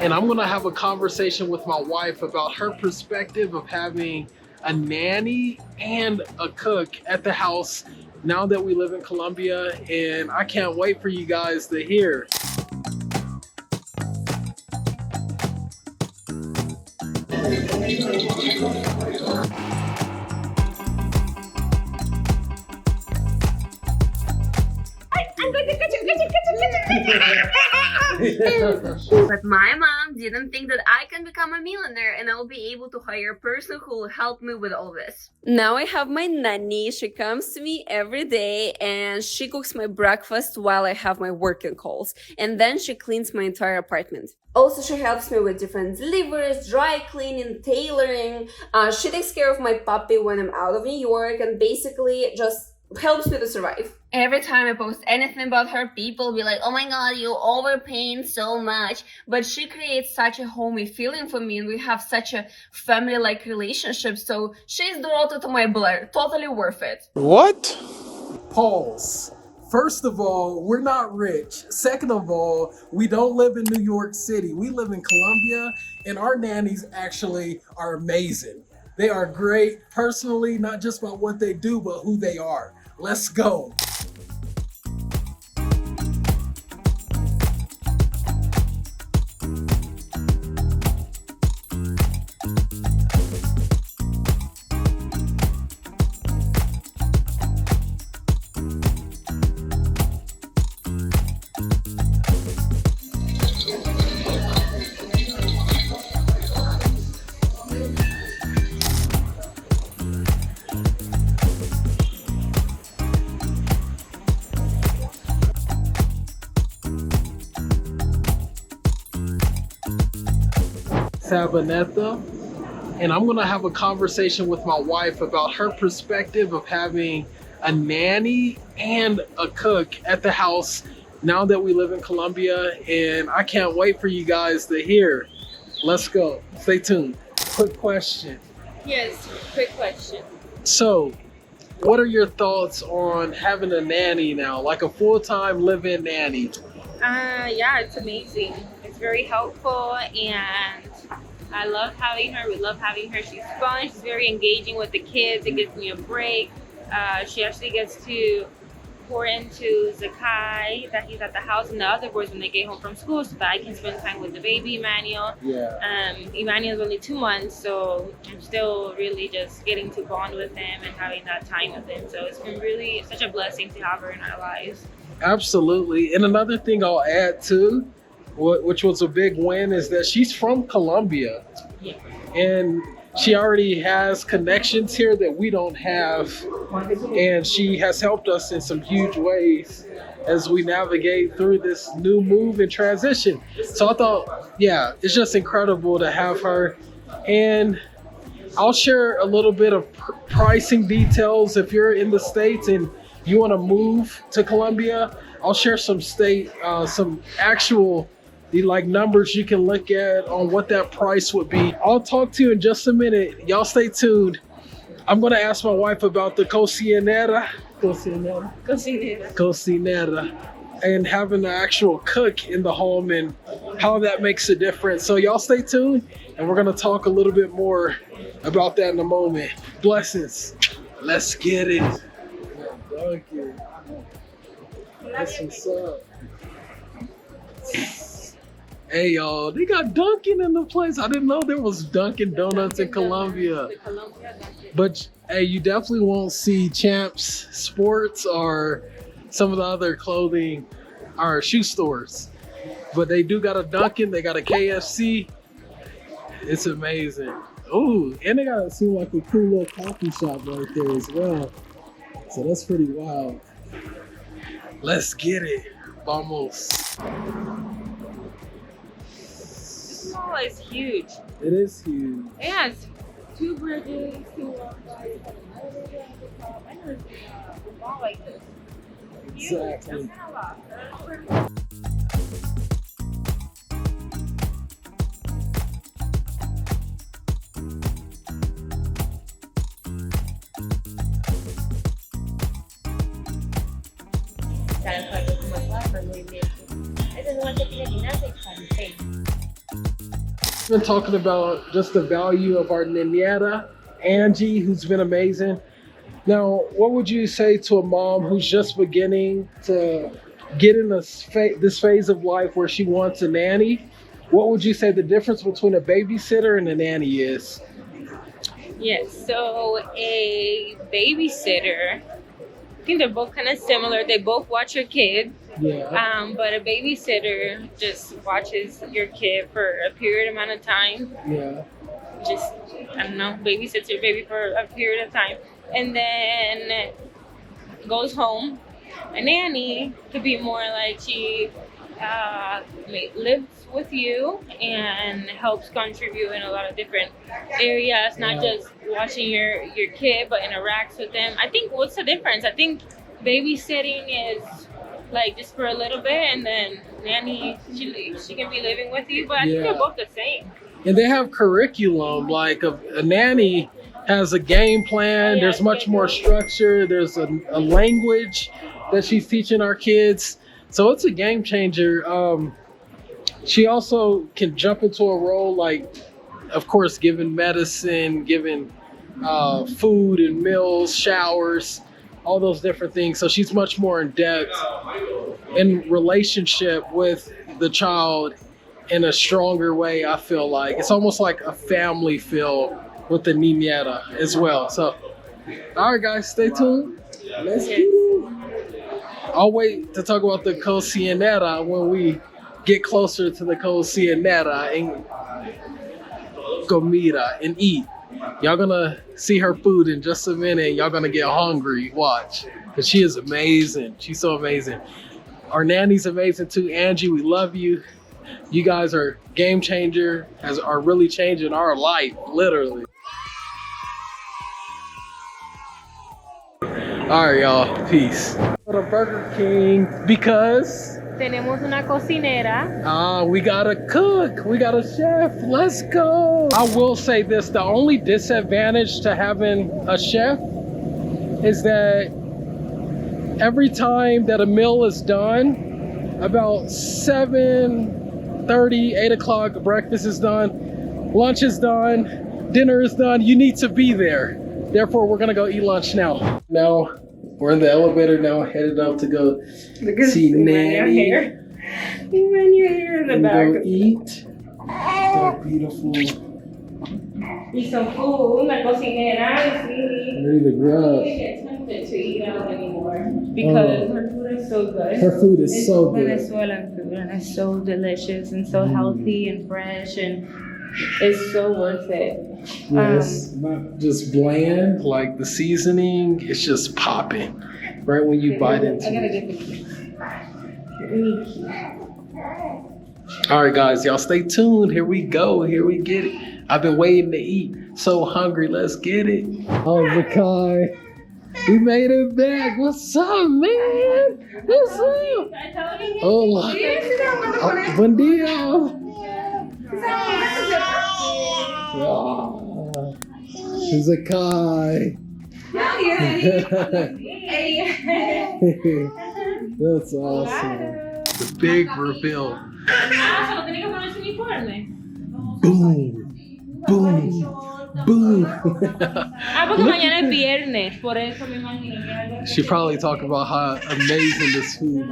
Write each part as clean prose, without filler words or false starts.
and I'm gonna have a conversation with my wife about her perspective of having a nanny and a cook at the house now that we live in Colombia, and I can't wait for you guys to hear. But my mom didn't think that I can become a millionaire and I'll be able to hire a person who will help me with all this. Now I have my nanny. She comes to me every day and she cooks my breakfast while I have my working calls. And then she cleans my entire apartment. Also, she helps me with different deliveries, dry cleaning, tailoring. She takes care of my puppy when I'm out of New York and basically just helps me to survive. Every time I post anything about her, people be like, oh my god, you overpaying so much. But she creates such a homey feeling for me and we have such a family-like relationship. So she's the water to my blood. Totally worth it. What? Pause. First of all, we're not rich. Second of all, we don't live in New York City. We live in Colombia, and our nannies actually are amazing. They are great personally, not just about what they do, but who they are. Let's go. Sabaneta, and I'm gonna have a conversation with my wife about her perspective of having a nanny and a cook at the house now that we live in Colombia, and I can't wait for you guys to hear. Let's go. Stay tuned. Quick question. Yes, quick question. So, what are your thoughts on having a nanny now, like a full-time live-in nanny? Yeah, it's amazing. It's very helpful and I love having her. We love having her. She's fun. She's very engaging with the kids. It gives me a break. She actually gets to pour into Zakai that he's at the house and the other boys when they get home from school so that I can spend time with the baby, Emmanuel. Yeah. Emmanuel's only 2 months, so I'm still really just getting to bond with him and having that time with him. So it's been really such a blessing to have her in our lives. Absolutely. And another thing I'll add too, which was a big win, is that she's from Colombia. Yeah. And she already has connections here that we don't have. And she has helped us in some huge ways as we navigate through this new move and transition. So I thought, yeah, it's just incredible to have her. And I'll share a little bit of pricing details if you're in the States and you want to move to Colombia. I'll share some actual numbers you can look at on what that price would be. I'll talk to you in just a minute. Y'all stay tuned. I'm gonna ask my wife about the cocinera, and having the actual cook in the home and how that makes a difference. So y'all stay tuned, and we're gonna talk a little bit more about that in a moment. Blessings. Let's get it. Thank you. That's what's up. Hey y'all, they got Dunkin' in the place. I didn't know there was Dunkin' Donuts in Colombia. But hey, you definitely won't see Champs Sports or some of the other clothing or shoe stores. But they do got a Dunkin', they got a KFC. It's amazing. Ooh, and they got it seem like a cool little coffee shop right there as well. So that's pretty wild. Let's get it. Vamos. This mall is huge. It is huge. Yeah, it's 2 bridges, 2 walkways, I never seen a mall like this. Exactly. Huge. That's kind of lot. Cada cual es más guapo, muy bien. Ese es un que tiene gimnasia y We've been talking about just the value of our niñera, Angie, who's been amazing. Now, what would you say to a mom who's just beginning to get in this phase of life where she wants a nanny? What would you say the difference between a babysitter and a nanny is? Yes, so a babysitter, I think they're both kind of similar. They both watch your kid. Yeah. But a babysitter just watches your kid for a period amount of time. Yeah. Just, I don't know, babysits your baby for a period of time. And then goes home. A nanny could be more like she lives with you and helps contribute in a lot of different areas, not just watching your kid, but interacts with them. I think what's the difference? I think babysitting is like just for a little bit, and then nanny, she can be living with you, but I think they're both the same. And they have curriculum, like a nanny has a game plan. There's much more structure. There's a language that she's teaching our kids. So it's a game changer. She also can jump into a role like, of course, giving medicine, giving food and meals, showers, all those different things. So she's much more in depth in relationship with the child in a stronger way, I feel like. It's almost like a family feel with the niñera as well. So, all right, guys, stay tuned. Let's get it. I'll wait to talk about the cocinera when we get closer to the cocinera and comida and eat. Y'all gonna see her food in just a minute. Y'all gonna get hungry. Watch, because she is amazing. She's so amazing. Our nanny's amazing too. Angie, we love you. You guys are game changer, are really changing our life, literally. All right, y'all. Peace. Go to Burger King because Tenemos una cocinera. we gotta cook. We got a chef. Let's go. I will say this: the only disadvantage to having a chef is that every time that a meal is done, about 7:30, 8 o'clock, breakfast is done, lunch is done, dinner is done. You need to be there. Therefore, we're gonna go eat lunch now. Now, we're in the elevator now, headed up to go see Nanny. Your hair in the And back. go eat. That beautiful. Eat some food, una cocinera. Ready to grub. Get tempted to eat out anymore because her food is so good. Her food is so good. Venezuelan food, and it's so delicious and so healthy and fresh, and it's so worth it. Yes, not just bland, like the seasoning, it's just popping right when you bite into I gotta it. get the keys. All right, guys, y'all stay tuned. Here we go. Here we get it. I've been waiting to eat. So hungry. Let's get it. Oh, Zakai. We made it back. What's up, man? What's up? Hola. Buen día. Zakai. That's awesome. The big reveal. Boom. Boom. Boom. Porque mañana es viernes, por eso me imagino que algo. She probably talk about how amazing this food.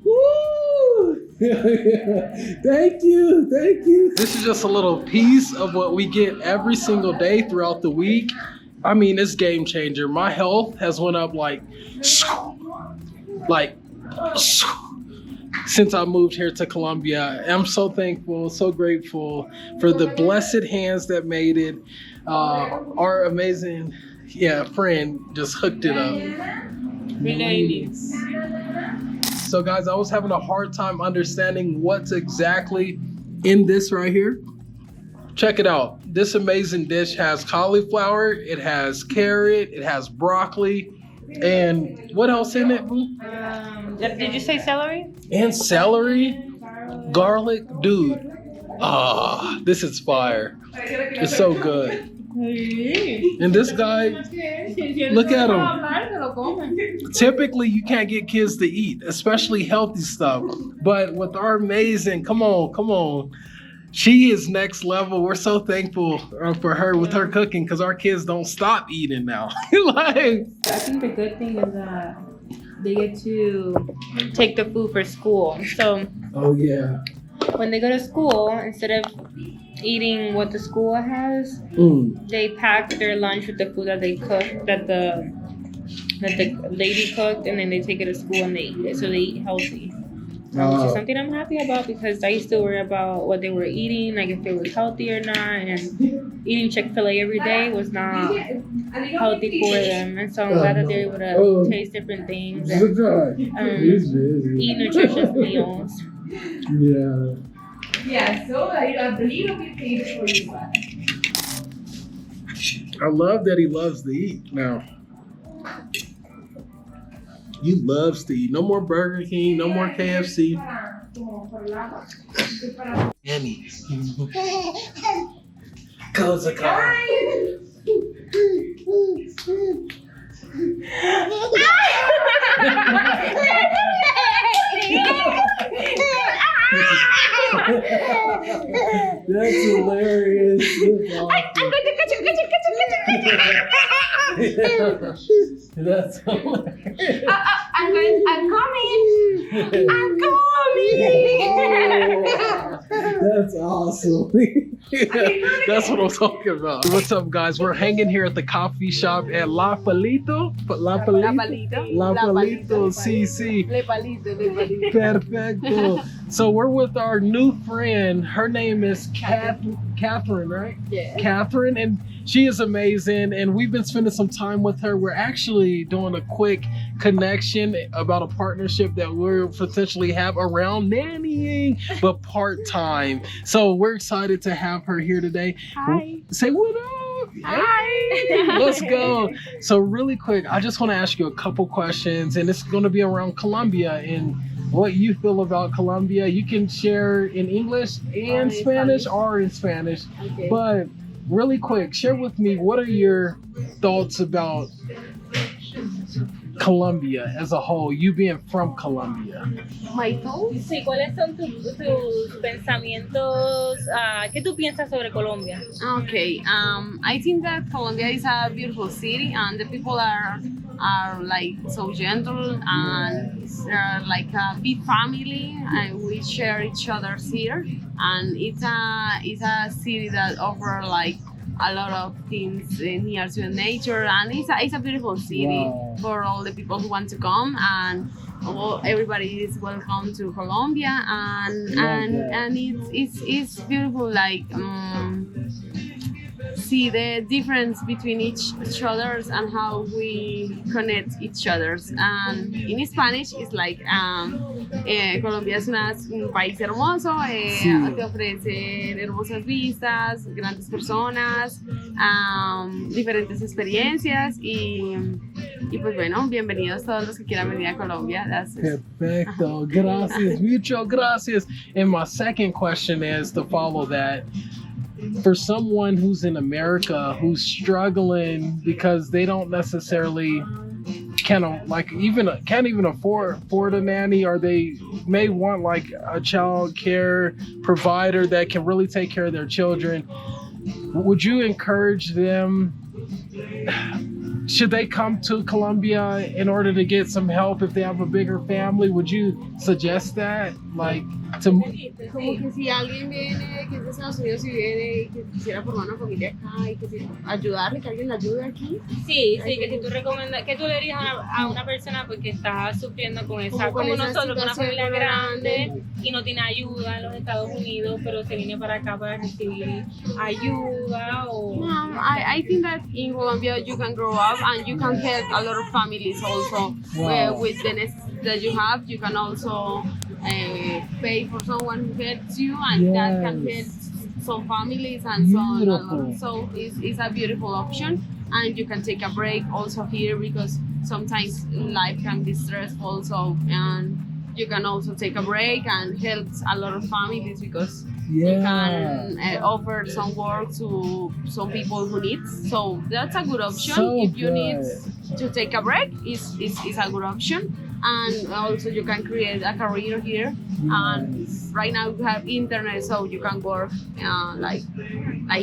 Woo! Thank you, thank you. This is just a little piece of what we get every single day throughout the week. I mean, it's game changer. My health has went up like since I moved here to Colombia. I'm so thankful, so grateful for the blessed hands that made it. Our amazing, friend just hooked it up. Ladies. So guys, I was having a hard time understanding what's exactly in this right here. Check it out. This amazing dish has cauliflower, it has carrot, it has broccoli, and what else in it, boo? Did you say celery? And celery, garlic, dude. This is fire. It's so good. And this guy, look at him. Typically, you can't get kids to eat, especially healthy stuff. But with our amazing, come on. She is next level. We're so thankful for her with her cooking because our kids don't stop eating now. Like, I think the good thing is that they get to take the food for school. So oh yeah. when they go to school, instead of eating what the school has, they pack their lunch with the food that they cook, that the lady cooked, and then they take it to school and they eat it. So they eat healthy. Which is something I'm happy about because I used to worry about what they were eating, like if it was healthy or not, and eating Chick-fil-A every day was not healthy for them. And so I'm glad that they're able to taste different things and eat nutritious meals. Yeah. Yeah, so I believe we paid for this one. I love that he loves to eat now. He loves to eat. No more Burger King, no more KFC. Annie. Goes a car. That's hilarious. That's hilarious. I'm coming. I'm coming. That's awesome. That's what I'm talking about. What's up, guys? We're hanging here at the coffee shop at La Palito. La Palito CC. Le palito. Perfecto. So we're with our new friend. Her name is Catherine, right? Yeah. Catherine, and she is amazing. And we've been spending some time with her. We're actually doing a quick connection about a partnership that we'll potentially have around nannying, but part-time. So we're excited to have her here today. Hi. Say what up. Hi. Let's go. So really quick, I just want to ask you a couple questions, and it's going to be around Colombia and what you feel about Colombia. You can share in English and Spanish or in Spanish. Okay. But really quick, share with me, what are your thoughts about Colombia as a whole, you being from Colombia? My thoughts? Sí, ¿cuáles son tus pensamientos? ¿Qué tú piensas sobre Colombia? Okay, I think that Colombia is a beautiful city and the people are like so gentle and they're like a big family and we share each other's here, and it's a city that offer like a lot of things near to nature, and it's a beautiful city for all the people who want to come, and everybody is welcome to Colombia, and it's beautiful, like see the difference between each others and how we connect each others. And in Spanish it's like Colombia es un país hermoso, te ofrece hermosas vistas, grandes personas, diferentes experiencias y pues bueno, bienvenidos todos los que quieran venir a Colombia. Perfecto. Gracias. Mucho gracias. And my second question is to follow that. For someone who's in America who's struggling because they don't necessarily can't even afford a nanny, or they may want like a child care provider that can really take care of their children, would you encourage them? Should they come to Colombia in order to get some help if they have a bigger family? Would you suggest that? Like to Como que si alguien viene, que es de Estados Unidos y viene y que quisiera formar una familia acá y que ayudarle, que alguien le ayude aquí. Sí, que si tú recomiendas, que tú le dirías a una persona porque está sufriendo con esa, como nosotros, con una familia grande y no tiene ayuda en los Estados Unidos, pero se viene para acá para recibir ayuda o... I think that in Colombia you can grow up and you can help a lot of families also. With the needs that you have. You can also pay for someone who helps you, and that can help some families and so on. So it's a beautiful option, and you can take a break also here because sometimes life can be stressful. So and you can also take a break and help a lot of families because you can offer some work to some people who need. So that's a good option. If you need to take a break, it's a good option. and also you can create a career here. And right now we have internet, so you can work like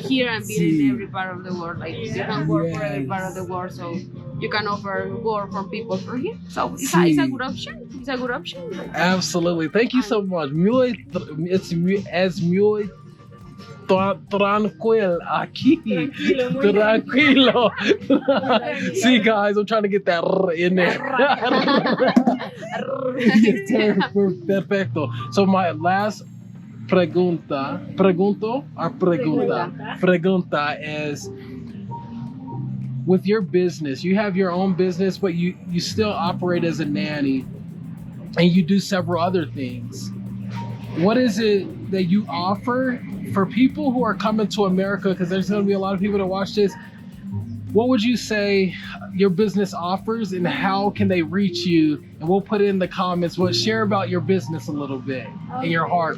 here and be in every part of the world. Like you can work for every part of the world, so you can offer work for people from here. So it's a good option. It's a good option. Absolutely. Thank you so much. Es muy tranquilo aquí. Tranquilo. See, guys, I'm trying to get that in there. Perfecto. So my last pregunta is, with your business, you have your own business, but you still operate as a nanny, and you do several other things. What is it that you offer for people who are coming to America? Because there's going to be a lot of people that watch this. What would you say your business offers, and how can they reach you? And we'll put it in the comments. We'll share about your business a little bit and your heart.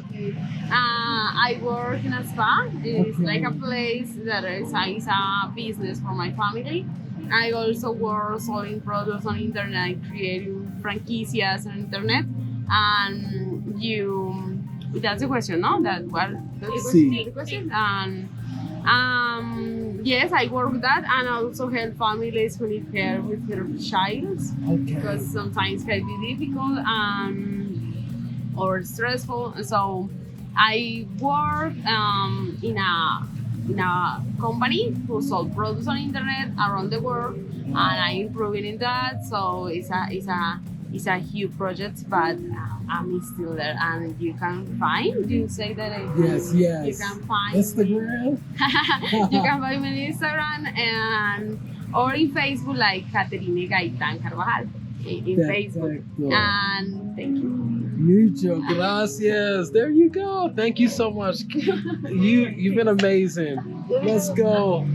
I work in a spa. It's like a place that is a business for my family. I also work selling products on internet, creating franquicias on internet. And that's the question, no? That's the question. And yes, I work with that, and also help families who need care with their child, because sometimes it can be difficult or stressful. So I work in a company who sells products on internet around the world, and I'm improving in that. So it's a huge project, but I'm still there, and you can find. You say that yes. You can find Instagram. you can find me on Instagram or in Facebook, like Caterine Gaitan Carvajal in Facebook. And thank you. Mucho gracias. There you go. Thank you so much. You've been amazing. Let's go.